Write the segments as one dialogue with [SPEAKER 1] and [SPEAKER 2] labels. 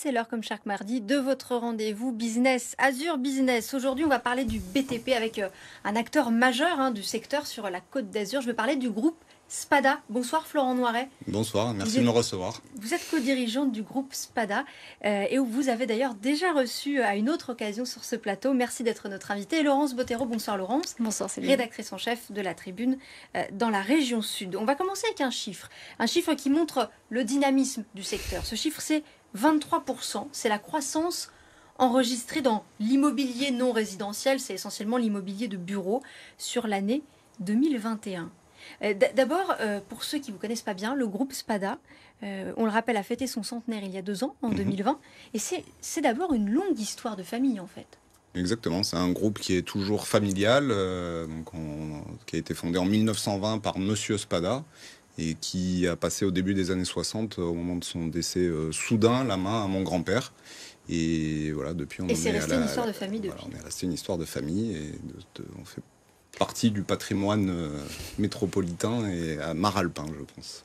[SPEAKER 1] c'est l'heure comme chaque mardi de votre rendez-vous Business, Azur Business. Aujourd'hui, on va parler du BTP avec un acteur majeur du secteur sur la Côte d'Azur. Je vais parler du groupe Spada. Bonsoir Florent Noiret.
[SPEAKER 2] Bonsoir, merci de me recevoir.
[SPEAKER 1] Vous êtes co-dirigeante du groupe Spada et vous avez d'ailleurs déjà reçu à une autre occasion sur ce plateau. Merci d'être notre invitée. Et Laurence Bottero, bonsoir Laurence.
[SPEAKER 3] Bonsoir Céline.
[SPEAKER 1] Rédactrice en chef de la Tribune dans la région Sud. On va commencer avec un chiffre qui montre le dynamisme du secteur. Ce chiffre, c'est 23%. C'est la croissance enregistrée dans l'immobilier non résidentiel. C'est essentiellement l'immobilier de bureau sur l'année 2021. D'abord, pour ceux qui ne vous connaissent pas bien, le groupe Spada, on le rappelle, a fêté son centenaire il y a 2 ans, en 2020. Et c'est d'abord une longue histoire de famille, en fait.
[SPEAKER 2] Exactement, c'est un groupe qui est toujours familial, qui a été fondé en 1920 par Monsieur Spada et qui a passé au début des années 60, au moment de son décès soudain, la main à mon grand-père. Et voilà, depuis,
[SPEAKER 1] c'est resté une histoire de famille depuis.
[SPEAKER 2] Voilà, on est resté une histoire de famille et on fait partie du patrimoine métropolitain et maralpin, je pense.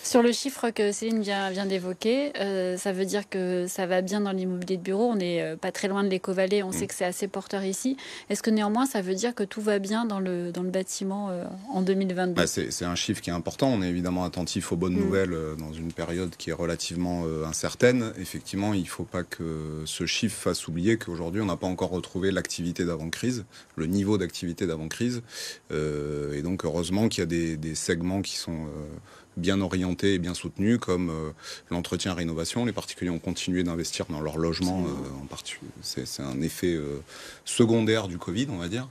[SPEAKER 3] Sur le chiffre que Céline vient d'évoquer, ça veut dire que ça va bien dans l'immobilier de bureau. On n'est pas très loin de l'Éco-Vallée, on sait que c'est assez porteur ici. Est-ce que néanmoins, ça veut dire que tout va bien dans le bâtiment en 2022 ?
[SPEAKER 2] C'est un chiffre qui est important. On est évidemment attentif aux bonnes nouvelles dans une période qui est relativement incertaine. Effectivement, il ne faut pas que ce chiffre fasse oublier qu'aujourd'hui, on n'a pas encore retrouvé l'activité d'avant-crise, le niveau d'activité d'avant-crise. Et donc, heureusement qu'il y a des segments qui sont bien orientés et bien soutenus, comme l'entretien-rénovation. Les particuliers ont continué d'investir dans leur logement. En particulier, c'est un effet secondaire du Covid, on va dire.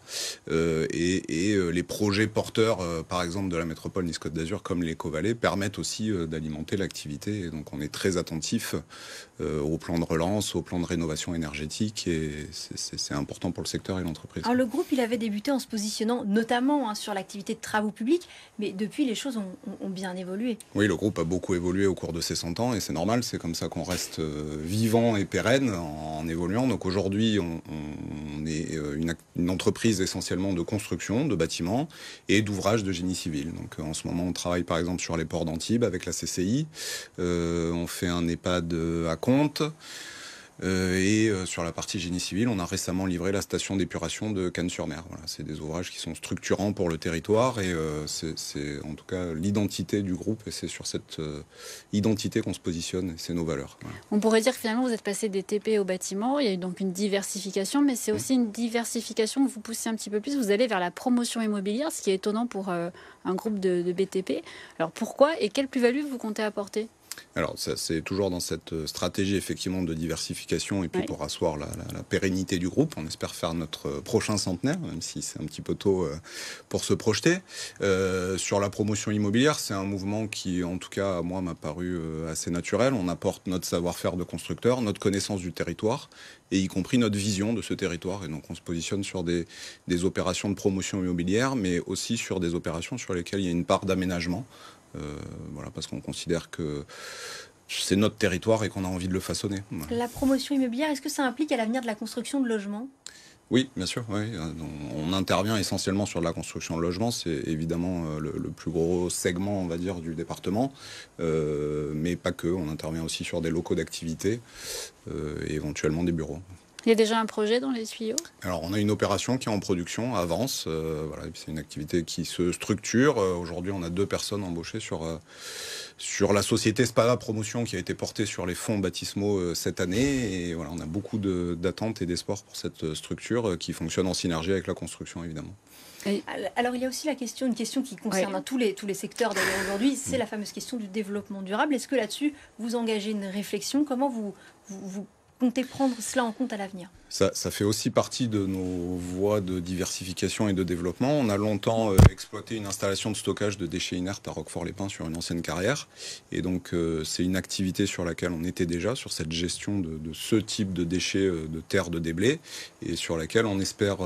[SPEAKER 2] Et les projets porteurs, par exemple, de la métropole Nice-Côte d'Azur, comme l'Éco-Vallée, permettent aussi d'alimenter l'activité. Et donc, on est très attentif au plan de relance, au plan de rénovation énergétique. Et c'est important pour le secteur et l'entreprise.
[SPEAKER 1] Alors, le groupe, il avait débuté en se positionnant notamment sur l'activité de travaux publics. Mais depuis, les choses ont bien évolué.
[SPEAKER 2] Oui, le groupe a beaucoup évolué au cours de ces 100 ans et c'est normal, c'est comme ça qu'on reste vivant et pérenne en évoluant. Donc aujourd'hui, on est une entreprise essentiellement de construction, de bâtiments et d'ouvrages de génie civil. Donc en ce moment, on travaille par exemple sur les ports d'Antibes avec la CCI. On fait un EHPAD à Contes. Et sur la partie génie civil, on a récemment livré la station d'épuration de Cannes-sur-Mer. Voilà, c'est des ouvrages qui sont structurants pour le territoire et c'est en tout cas l'identité du groupe et c'est sur cette identité qu'on se positionne et c'est nos valeurs. Voilà.
[SPEAKER 3] On pourrait dire que finalement vous êtes passé des TP au bâtiment, il y a eu donc une diversification, mais c'est aussi une diversification que vous poussez un petit peu plus, vous allez vers la promotion immobilière, ce qui est étonnant pour un groupe de BTP. Alors pourquoi et quelle plus-value vous comptez apporter ?
[SPEAKER 2] Alors, c'est toujours dans cette stratégie effectivement de diversification et puis pour asseoir la pérennité du groupe. On espère faire notre prochain centenaire, même si c'est un petit peu tôt pour se projeter. Sur la promotion immobilière, c'est un mouvement qui, en tout cas, à moi, m'a paru assez naturel. On apporte notre savoir-faire de constructeur, notre connaissance du territoire et y compris notre vision de ce territoire. Et donc, on se positionne sur des opérations de promotion immobilière, mais aussi sur des opérations sur lesquelles il y a une part d'aménagement. Voilà, parce qu'on considère que c'est notre territoire et qu'on a envie de le façonner. Voilà.
[SPEAKER 1] La promotion immobilière, est-ce que ça implique à l'avenir de la construction de logements ?
[SPEAKER 2] Oui, bien sûr. Oui. On intervient essentiellement sur de la construction de logements. C'est évidemment le plus gros segment, on va dire, du département. Mais pas que. On intervient aussi sur des locaux d'activité et éventuellement des bureaux.
[SPEAKER 3] Il y a déjà un projet dans les tuyaux ?
[SPEAKER 2] Alors, on a une opération qui est en production, avance. Voilà, c'est une activité qui se structure. Aujourd'hui, on a 2 personnes embauchées sur la société Spada Promotion qui a été portée sur les fonds baptismaux cette année. Et voilà, on a beaucoup d'attentes et d'espoir pour cette structure qui fonctionne en synergie avec la construction, évidemment.
[SPEAKER 1] Alors, il y a aussi une question qui concerne tous les secteurs d'ailleurs aujourd'hui, c'est la fameuse question du développement durable. Est-ce que là-dessus, vous engagez une réflexion ? Comment vous comptez prendre cela en compte à l'avenir ?
[SPEAKER 2] Ça fait aussi partie de nos voies de diversification et de développement. On a longtemps exploité une installation de stockage de déchets inertes à Roquefort-les-Pins sur une ancienne carrière. Et donc, c'est une activité sur laquelle on était déjà, sur cette gestion de ce type de déchets de terre de déblai, et sur laquelle on espère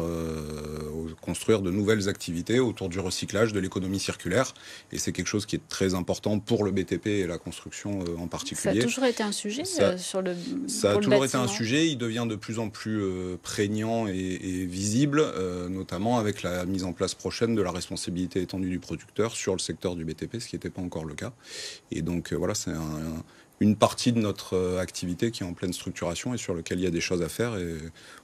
[SPEAKER 2] construire de nouvelles activités autour du recyclage, de l'économie circulaire. Et c'est quelque chose qui est très important pour le BTP et la construction en particulier.
[SPEAKER 3] Ça a toujours été un sujet
[SPEAKER 2] Ça a toujours été un sujet. Il devient de plus en plus prégnant et visible, notamment avec la mise en place prochaine de la responsabilité étendue du producteur sur le secteur du BTP, ce qui n'était pas encore le cas. Et donc voilà, c'est une partie de notre activité qui est en pleine structuration et sur lequel il y a des choses à faire et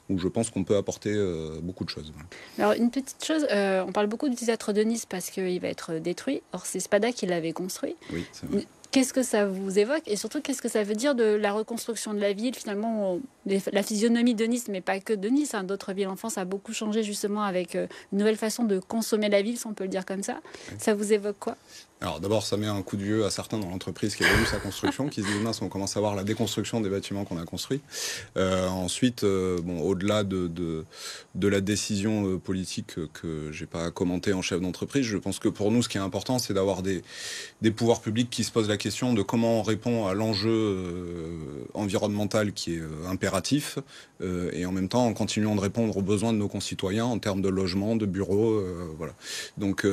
[SPEAKER 2] où je pense qu'on peut apporter beaucoup de choses.
[SPEAKER 3] Alors une petite chose, on parle beaucoup du théâtre de Nice parce qu'il va être détruit. Or c'est Spada qui l'avait construit.
[SPEAKER 2] Oui, c'est vrai.
[SPEAKER 3] Qu'est-ce que ça vous évoque et surtout qu'est-ce que ça veut dire de la reconstruction de la ville? Finalement, la physionomie de Nice, mais pas que de Nice, hein, d'autres villes en France a beaucoup changé justement avec une nouvelle façon de consommer la ville, si on peut le dire comme ça. Oui. Ça vous évoque quoi?
[SPEAKER 2] Alors d'abord, ça met un coup de vieux à certains dans l'entreprise qui évalue sa construction, qui se disent mince, on commence à voir la déconstruction des bâtiments qu'on a construits. Ensuite, au-delà de la décision politique que j'ai pas commentée en chef d'entreprise, je pense que pour nous, ce qui est important, c'est d'avoir des pouvoirs publics qui se posent la question de comment on répond à l'enjeu environnemental qui est impératif, et en même temps en continuant de répondre aux besoins de nos concitoyens en termes de logement, de bureaux, voilà. Donc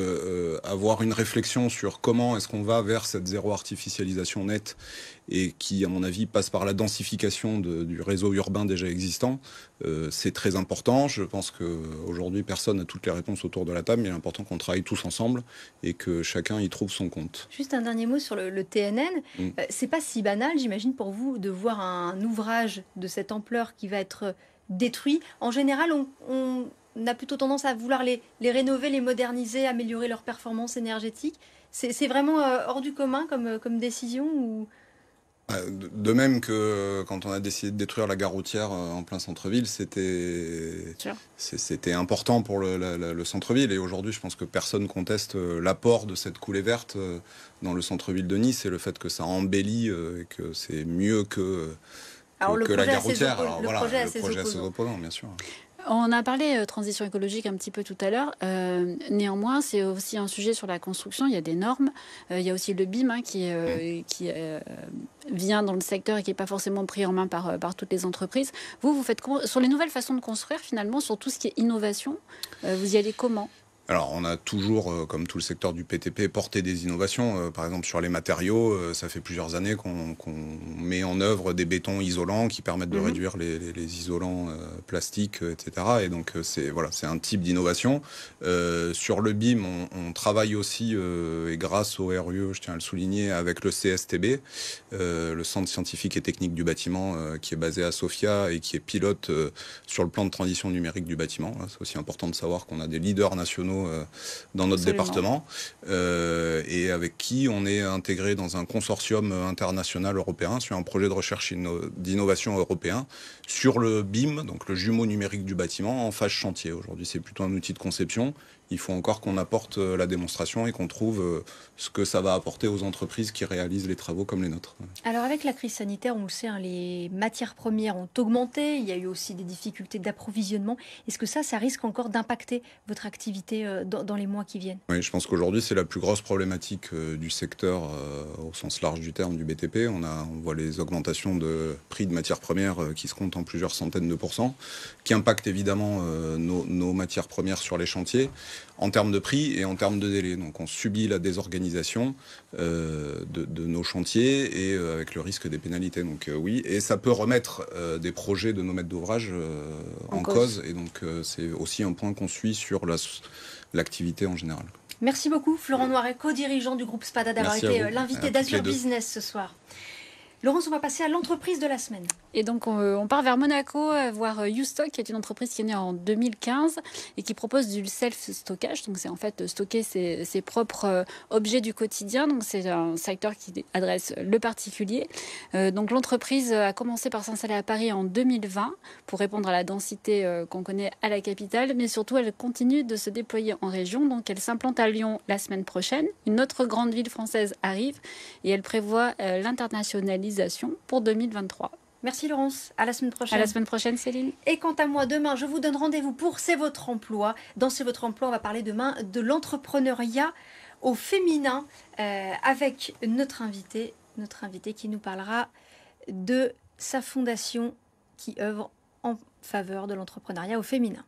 [SPEAKER 2] avoir une réflexion sur comment est-ce qu'on va vers cette zéro artificialisation nette et qui, à mon avis, passe par la densification du réseau urbain déjà existant, c'est très important. Je pense qu'aujourd'hui, personne n'a toutes les réponses autour de la table, mais il est important qu'on travaille tous ensemble et que chacun y trouve son compte.
[SPEAKER 1] Juste un dernier mot sur le TNN. C'est pas si banal, j'imagine, pour vous, de voir un ouvrage de cette ampleur qui va être détruit. En général, on a plutôt tendance à vouloir les rénover, les moderniser, améliorer leur performance énergétique. C'est vraiment hors du commun comme décision ou...
[SPEAKER 2] De même que quand on a décidé de détruire la gare routière en plein centre-ville, c'était important pour le centre-ville. Et aujourd'hui, je pense que personne conteste l'apport de cette coulée verte dans le centre-ville de Nice et le fait que ça embellit et que c'est mieux que la gare routière. Alors voilà, le projet a ses opposants, bien sûr.
[SPEAKER 3] On a parlé transition écologique un petit peu tout à l'heure. Néanmoins, c'est aussi un sujet sur la construction. Il y a des normes. Il y a aussi le BIM hein, qui vient dans le secteur et qui n'est pas forcément pris en main par toutes les entreprises. Vous faites sur les nouvelles façons de construire, finalement, sur tout ce qui est innovation, vous y allez comment ?
[SPEAKER 2] Alors, on a toujours, comme tout le secteur du PTP, porté des innovations. Par exemple, sur les matériaux, ça fait plusieurs années qu'on met en œuvre des bétons isolants qui permettent de réduire les isolants plastiques, etc. Et donc, c'est un type d'innovation. Sur le BIM, on travaille aussi, et grâce au RUE, je tiens à le souligner, avec le CSTB, le Centre scientifique et technique du bâtiment, qui est basé à Sofia et qui est pilote sur le plan de transition numérique du bâtiment. C'est aussi important de savoir qu'on a des leaders nationaux dans notre département et avec qui on est intégré dans un consortium international européen sur un projet de recherche d'innovation européen sur le BIM, donc le jumeau numérique du bâtiment en phase chantier. Aujourd'hui, c'est plutôt un outil de conception. Il faut encore qu'on apporte la démonstration et qu'on trouve ce que ça va apporter aux entreprises qui réalisent les travaux comme les nôtres.
[SPEAKER 1] Alors avec la crise sanitaire, on le sait, hein, les matières premières ont augmenté. Il y a eu aussi des difficultés d'approvisionnement. Est-ce que ça risque encore d'impacter votre activité dans les mois qui viennent ?
[SPEAKER 2] Oui, je pense qu'aujourd'hui, c'est la plus grosse problématique du secteur au sens large du terme du BTP. On voit les augmentations de prix de matières premières qui se comptent en plusieurs centaines de %, qui impactent évidemment nos matières premières sur les chantiers, en termes de prix et en termes de délai. Donc on subit la désorganisation de nos chantiers et avec le risque des pénalités. Donc oui, et ça peut remettre des projets de nos maîtres d'ouvrage en cause. Et donc c'est aussi un point qu'on suit sur l'activité en général.
[SPEAKER 1] Merci beaucoup Florent Noiret, co-dirigeant du groupe Spada, d'avoir été l'invité d'Azur Business ce soir. Laurence, on va passer à l'entreprise de la semaine.
[SPEAKER 3] Et donc, on part vers Monaco, voir YouStock, qui est une entreprise qui est née en 2015 et qui propose du self-stockage. Donc, c'est en fait stocker ses propres objets du quotidien. Donc, c'est un secteur qui adresse le particulier. Donc, l'entreprise a commencé par s'installer à Paris en 2020 pour répondre à la densité qu'on connaît à la capitale. Mais surtout, elle continue de se déployer en région. Donc, elle s'implante à Lyon la semaine prochaine. Une autre grande ville française arrive et elle prévoit l'internationalisation pour 2023.
[SPEAKER 1] Merci Laurence, à la semaine prochaine.
[SPEAKER 3] À la semaine prochaine Céline.
[SPEAKER 1] Et quant à moi, demain, je vous donne rendez-vous pour C'est votre emploi. Dans C'est votre emploi, on va parler demain de l'entrepreneuriat au féminin avec notre invité qui nous parlera de sa fondation qui œuvre en faveur de l'entrepreneuriat au féminin.